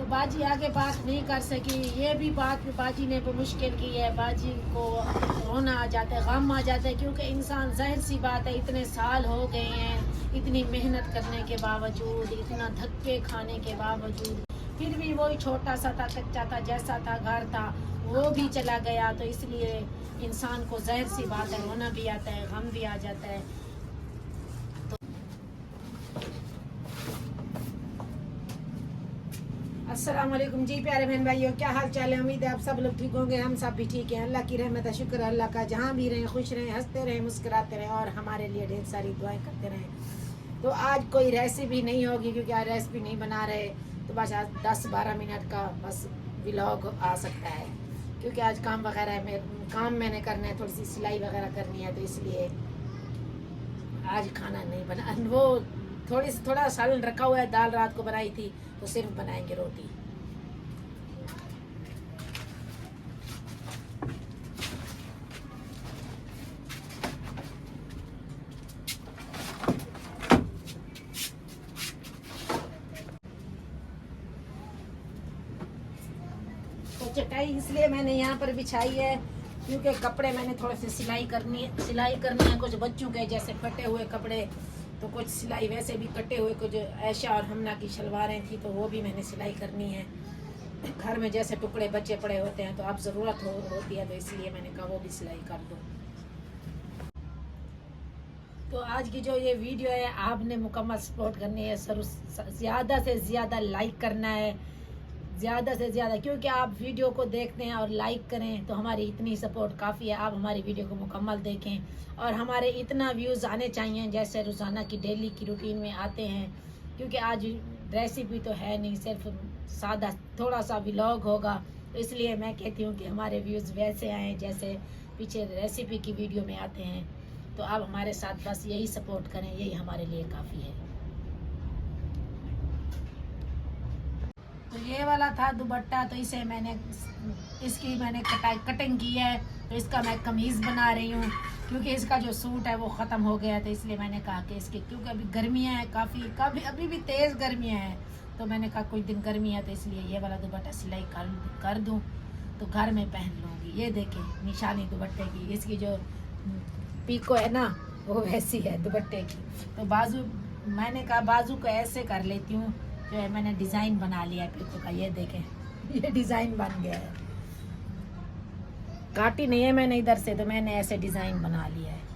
बाजी आगे बात नहीं कर सकी। ये भी बात बाजी ने मुश्किल की है। बाजी को रोना आ जाता है, गम आ जाता है, क्योंकि इंसान जाहिर सी बात है इतने साल हो गए हैं, इतनी मेहनत करने के बावजूद, इतना धक्के खाने के बावजूद, फिर भी वही छोटा सा था, कच्चा था, जैसा था घर था वो भी चला गया। तो इसलिए इंसान को जाहिर सी बात है रोना भी आता है, गम भी आ जाता है। अस्सलाम वालेकुम जी प्यारे बहन भाइयों, क्या हाल चाल है। उम्मीद है आप सब लोग ठीक होंगे, हम सब भी ठीक हैं। अल्लाह की रहमत है, शुक्र अल्लाह का। जहाँ भी रहें खुश रहें, हंसते रहें, मुस्कुराते रहें और हमारे लिए ढेर सारी दुआएं करते रहें। तो आज कोई रेसिपी नहीं होगी क्योंकि आज रेसिपी नहीं बना रहे, तो बस आज 10-12 मिनट का बस व्लॉग आ सकता है, क्योंकि आज काम वगैरह में काम मैंने करना है, थोड़ी सी सिलाई वगैरह करनी है, तो इसलिए आज खाना नहीं बना। वो थोड़ा सालन रखा हुआ है, दाल रात को बनाई थी, तो सिर्फ बनाएंगे रोटी। तो चटाई इसलिए मैंने यहाँ पर बिछाई है क्योंकि कपड़े मैंने थोड़े से सिलाई करनी है। कुछ बच्चों के जैसे फटे हुए कपड़े, तो कुछ सिलाई वैसे भी कटे हुए, कुछ ऐशा और हमना की शलवारें थी, तो वो भी मैंने सिलाई करनी है। घर में जैसे टुकड़े बच्चे पड़े होते हैं तो अब ज़रूरत होती है, तो इसलिए मैंने कहा वो भी सिलाई कर दूँ। तो आज की जो ये वीडियो है आपने मुकम्मल सपोर्ट करनी है, ज़्यादा से ज़्यादा लाइक करना है, ज़्यादा से ज़्यादा, क्योंकि आप वीडियो को देखते हैं और लाइक करें तो हमारी इतनी सपोर्ट काफ़ी है। आप हमारी वीडियो को मुकम्मल देखें और हमारे इतना व्यूज़ आने चाहिए जैसे रोज़ाना की डेली की रूटीन में आते हैं, क्योंकि आज रेसिपी तो है नहीं, सिर्फ सादा थोड़ा सा व्लॉग होगा, तो इसलिए मैं कहती हूँ कि हमारे व्यूज़ वैसे आएँ जैसे पीछे रेसिपी की वीडियो में आते हैं। तो आप हमारे साथ बस यही सपोर्ट करें, यही हमारे लिए काफ़ी है। तो ये वाला था दुपट्टा, तो इसे इसकी मैंने कटिंग की है, तो इसका मैं कमीज़ बना रही हूँ, क्योंकि इसका जो सूट है वो ख़त्म हो गया, तो इसलिए मैंने कहा कि इसके, क्योंकि अभी गर्मियाँ हैं काफ़ी अभी भी तेज़ गर्मियाँ हैं, तो मैंने कहा कुछ दिन गर्मी है, तो इसलिए ये वाला दुपट्टा सिलाई कर दूँ तो घर में पहन लूँगी। ये देखें निशानी दुपट्टे की, इसकी जो पीको है ना वो वैसी है दुपट्टे की। तो बाजू मैंने कहा बाजू को ऐसे कर लेती हूँ, जो है मैंने डिज़ाइन बना लिया है पीको का। ये देखें ये डिज़ाइन बन गया है, काटी नहीं है मैंने इधर से, तो मैंने ऐसे डिज़ाइन बना लिया है।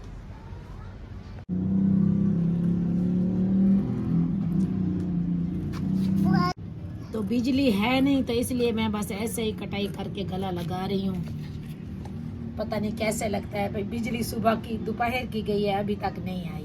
तो बिजली है नहीं, तो इसलिए मैं बस ऐसे ही कटाई करके गला लगा रही हूँ। पता नहीं कैसे लगता है भाई, बिजली सुबह की दोपहर की गई है, अभी तक नहीं आई।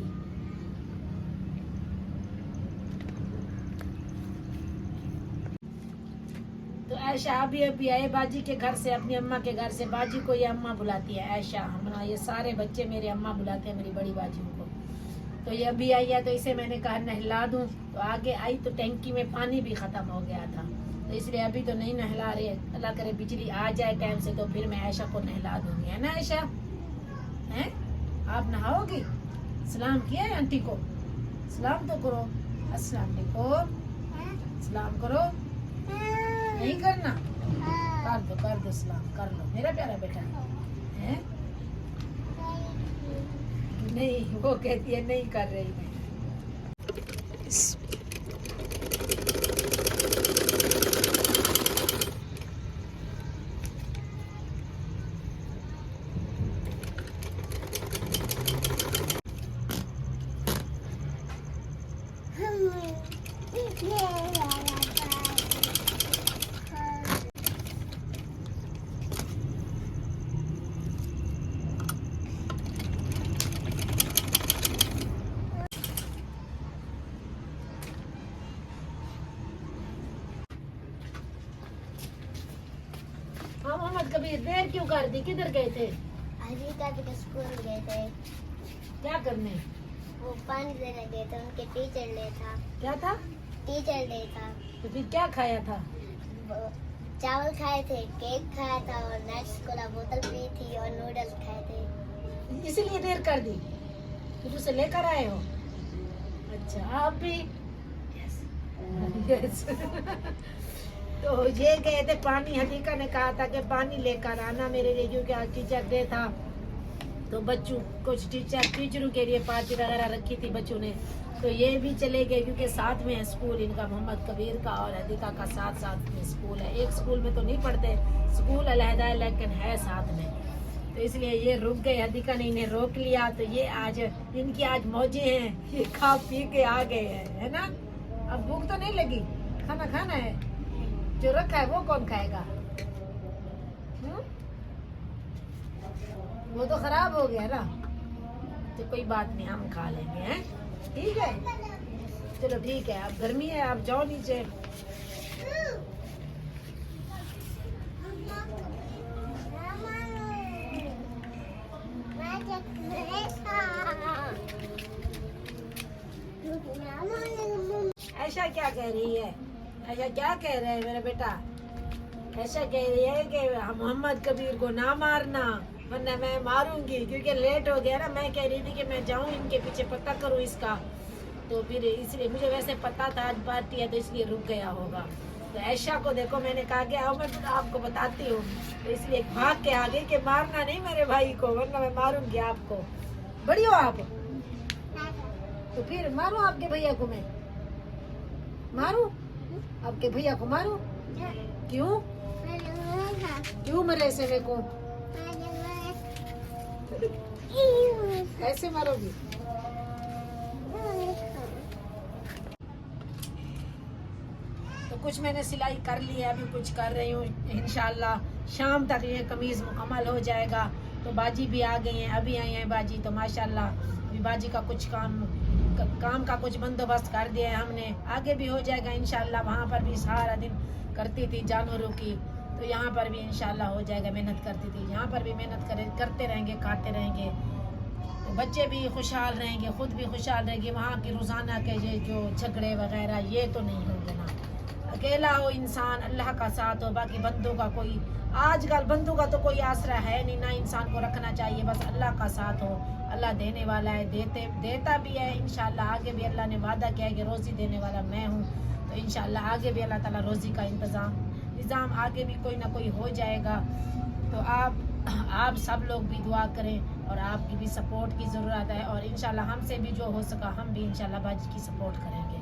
तो ऐशा अभी आए बाजी के घर से, अपनी अम्मा के घर से। बाजी को ये अम्मा बुलाती है, ऐशा हमना, ये सारे बच्चे मेरे अम्मा बुलाते हैं मेरी बड़ी बाजी को। तो ये अभी आई है, तो इसे मैंने कहा नहला दूं, तो आगे आई तो टैंकी में पानी भी ख़त्म हो गया था, तो इसलिए अभी तो नहीं नहला रही। अल्लाह करे बिजली आ जाए टाइम से, तो फिर मैं ऐशा को नहला दूंगी, है ना ऐशा? हैं आप नहाओगी? सलाम किया है आंटी को? सलाम तो करो, अस्सलाम वालेकुम, सलाम करो। नहीं करना? कर दो सलाम, कर लो मेरा प्यारा बेटा है। नहीं, वो कहती है नहीं कर रही मैं। हाँ मोहम्मद कबीर, देर क्यों कर दी? किधर गए थे? अभी स्कूल गए थे। क्या करने? वो पानी देने गए थे, उनके टीचर डे था। क्या था? टीचर डे था। तो फिर क्या खाया था? चावल खाए थे, केक खाया था और नट्स कोला बोतल पी थी और नूडल्स खाए थे। इसीलिए देर कर दी? फिर उसे लेकर आए हो? अच्छा आप भी? यस। तो तो ये गए थे पानी, हदीका ने कहा था कि पानी लेकर आना मेरे लिए, क्योंकि आज टीचर डे था। तो बच्चों कुछ टीचरों के लिए पार्टी वगैरह रखी थी बच्चों ने, तो ये भी चले गए क्योंकि साथ में है स्कूल इनका, मोहम्मद कबीर का और हदीका का साथ साथ में स्कूल है। एक स्कूल में तो नहीं पढ़ते, स्कूल अलहदा है लेकिन है साथ में, तो इसलिए ये रुक गए। हदीका ने इन्हें रोक लिया, तो ये आज इनकी आज मौजें हैं, ये खा पी के आ गए हैं, है ना। अब भूख तो नहीं लगी, खाना खाना है, जो रखा है वो कौन खाएगा? वो तो खराब हो गया ना, तो कोई बात नहीं, हम खा लेंगे, हैं? ठीक है, चलो ठीक है। अब गर्मी है, आप जाओ नीचे। ऐशा क्या कह रही है? ऐशा क्या कह रहे हैं मेरा बेटा? ऐशा कह रही है कि मोहम्मद कबीर को ना मारना वरना मैं मारूंगी, क्योंकि लेट हो गया ना। मैं कह रही थी कि मैं जाऊं इनके पीछे पता करूं इसका, तो फिर इसलिए मुझे वैसे पता था आज पार्टी है तो इसलिए रुक गया होगा। तो ऐशा को देखो, मैंने कहा कि आओ मैं आपको बताती हूँ, तो इसलिए भाग के आ गई कि मारना नहीं मेरे भाई को वरना मैं मारूंगी आपको। बड़ी हो आप, तो फिर मारू आपके भैया को, मैं मारू आपके भैया को, मारू? क्यों क्यों मरे से मेरे को? ऐसे मारोगी? तो कुछ मैंने सिलाई कर ली है, अभी कुछ कर रही हूँ। इंशाल्लाह शाम तक ये कमीज मुकम्मल हो जाएगा। तो बाजी भी आ गई हैं, अभी आई हैं बाजी, तो माशाल्लाह अभी बाजी का कुछ काम का कुछ बंदोबस्त कर दिया है हमने, आगे भी हो जाएगा इंशाल्लाह। वहाँ पर भी सारा दिन करती थी जानवरों की, तो यहाँ पर भी इंशाल्लाह हो जाएगा। मेहनत करती थी, यहाँ पर भी मेहनत करते रहेंगे, खाते रहेंगे, तो बच्चे भी खुशहाल रहेंगे, खुद भी खुशहाल रहेंगे। वहाँ की रोज़ाना के ये जो झगड़े वगैरह ये तो नहीं होंगे ना। अकेला हो इंसान, अल्लाह का साथ हो, बाकी बंदों का कोई, आजकल बंदों का तो कोई आसरा है नहीं ना। इंसान को रखना चाहिए बस अल्लाह का साथ हो। अल्लाह देने वाला है, देता भी है इंशाल्लाह। आगे भी अल्लाह ने वादा किया है कि रोज़ी देने वाला मैं हूँ, तो इंशाल्लाह आगे भी अल्लाह ताला रोज़ी का निज़ाम आगे भी कोई ना कोई हो जाएगा। तो आप सब लोग भी दुआ करें और आपकी भी सपोर्ट की ज़रूरत है, और इंशाल्लाह हमसे भी जो हो सका हम भी इंशाल्लाह बाजी की सपोर्ट करेंगे।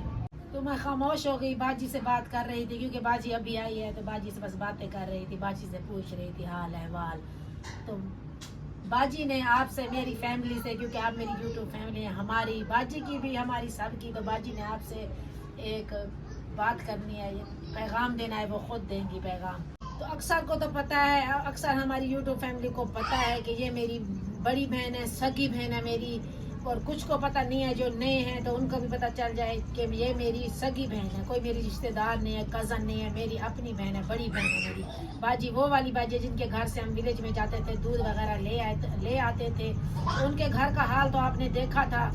तो मैं खामोश हो गई, बाजी से बात कर रही थी क्योंकि बाजी अभी आई है, तो बाजी से बस बातें कर रही थी, बाजी से पूछ रही थी हाल अहवाल। तो बाजी ने आपसे, मेरी फैमिली से, क्योंकि आप मेरी यूट्यूब फैमिली है, हमारी बाजी की भी हमारी सब की, तो बाजी ने आपसे एक बात करनी है, पैगाम देना है, वो खुद देंगी पैगाम। तो अक्सर को तो पता है, अक्सर हमारी यूट्यूब फैमिली को पता है कि ये मेरी बड़ी बहन है, सगी बहन है मेरी, और कुछ को पता नहीं है, जो नए हैं तो उनको भी पता चल जाए कि ये मेरी सगी बहन है, कोई मेरी रिश्तेदार नहीं है, कज़न नहीं है, मेरी अपनी बहन है, बड़ी बहन है मेरी बाजी। वो वाली बाजी जिनके घर से हम विलेज में जाते थे, दूध वगैरह ले आते थे, उनके घर का हाल तो आपने देखा था।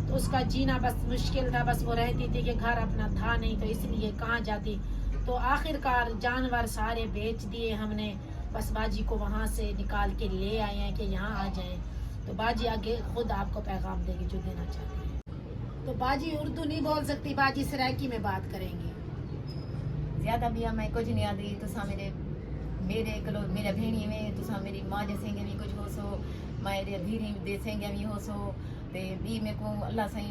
तो उसका जीना बस मुश्किल था, बस वो रहती थी कि घर अपना था नहीं, तो इसलिए कहाँ जाती। तो आखिरकार जानवर सारे बेच दिए हमने, बस बाजी को वहाँ से निकाल के ले आए हैं कि यहाँ आ जाएं। तो बाजी आगे खुद आपको पैगाम देगी जो देना चाहती है। तो बाजी उर्दू नहीं बोल सकती, बाजी सराइकी में बात करेंगी। ज्यादा भी मैं कुछ नहीं आती, तुसा मेरे कलो मेरे भेणी में तुसा मेरी माँ जैसेंगे भी कुछ हो सो, मेरे धीरे देसेंगे भी हो सो, ते भी मेरे को अल्लाह सही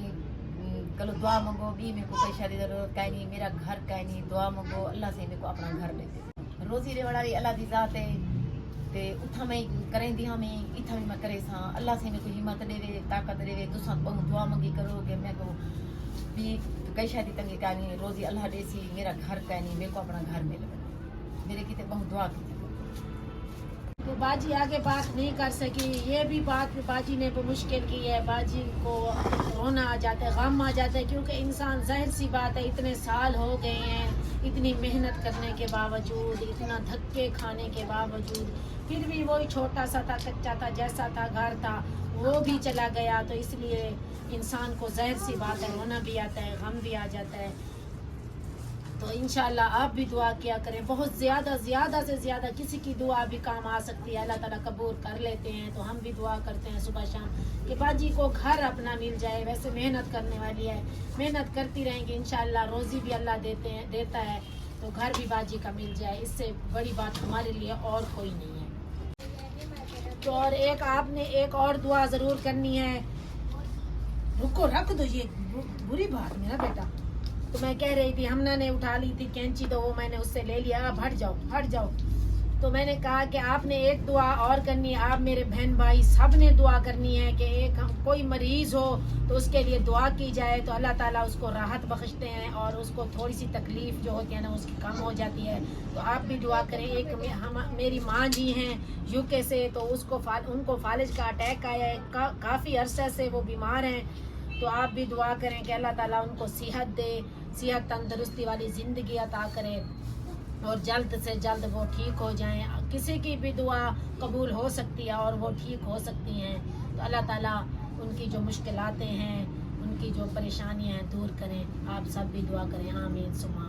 कलो दुआ मंगो, भी मेरे को पैसा की जरूरत काहे नहीं, मेरा घर काहे नहीं, दुआ मंगो अल्लाह से मेरे को अपना घर दे दे। रोजी रे वाली अल्लाह दी जात है, ते उठा में करें दिया में इथा में मैं करे सा, अल्लाह से मेरे को हिम्मत देवे, ताकत देवे। तुसा बहुत दुआ मंगी करो कि मैं को भी कैसा दी तंगी काहे नहीं, रोजी अल्लाह देसी, मेरा घर काहे नहीं, मेरे को अपना घर मिले, मेरे की बहुत दुआ की। तो बाजी आगे बात नहीं कर सकी, ये भी बात बाजी ने मुश्किल की है। बाजी को रोना आ जाता है, गम आ जाता है, क्योंकि इंसान, जाहिर सी बात है, इतने साल हो गए हैं, इतनी मेहनत करने के बावजूद, इतना धक्के खाने के बावजूद, फिर भी वही छोटा सा था, कच्चा था, जैसा था घर था वो भी चला गया। तो इसलिए इंसान को जाहिर सी बात है रोना भी आता है, गम भी आ जाता है। तो इंशाल्लाह आप भी दुआ किया करें, बहुत ज़्यादा से ज़्यादा किसी की दुआ भी काम आ सकती है, अल्लाह ताला कबूल कर लेते हैं। तो हम भी दुआ करते हैं सुबह शाम कि बाजी को घर अपना मिल जाए। वैसे मेहनत करने वाली है, मेहनत करती रहेंगी इंशाल्लाह, रोज़ी भी अल्लाह देता है। तो घर भी बाजी का मिल जाए, इससे बड़ी बात हमारे लिए और कोई नहीं है। तो और एक आपने एक और दुआ ज़रूर करनी है। रुको, रख दो, ये बुरी बात मेरा बेटा। तो मैं कह रही थी हमना ने उठा ली थी कैंची, तो वो मैंने उससे ले लिया। अब हट जाओ, हट जाओ। तो मैंने कहा कि आपने एक दुआ और करनी है। आप मेरे बहन भाई सब ने दुआ करनी है कि एक कोई मरीज हो तो उसके लिए दुआ की जाए, तो अल्लाह ताला उसको राहत बख्शते हैं और उसको थोड़ी सी तकलीफ जो होती है ना उसकी कम हो जाती है। तो आप भी दुआ करें। एक मेरी माँ जी हैं यूके से, तो उनको फालिज का अटैक आया है, काफ़ी अरसे से वो बीमार हैं। तो आप भी दुआ करें कि अल्लाह ताला उनको सेहत दे, सेहत तंदुरुस्ती वाली ज़िंदगी अता करे और जल्द से जल्द वो ठीक हो जाएं। किसी की भी दुआ कबूल हो सकती है और वो ठीक हो सकती हैं। तो अल्लाह ताला उनकी जो मुश्किलातें हैं, उनकी जो परेशानियां हैं दूर करें। आप सब भी दुआ करें। आमीन सुमा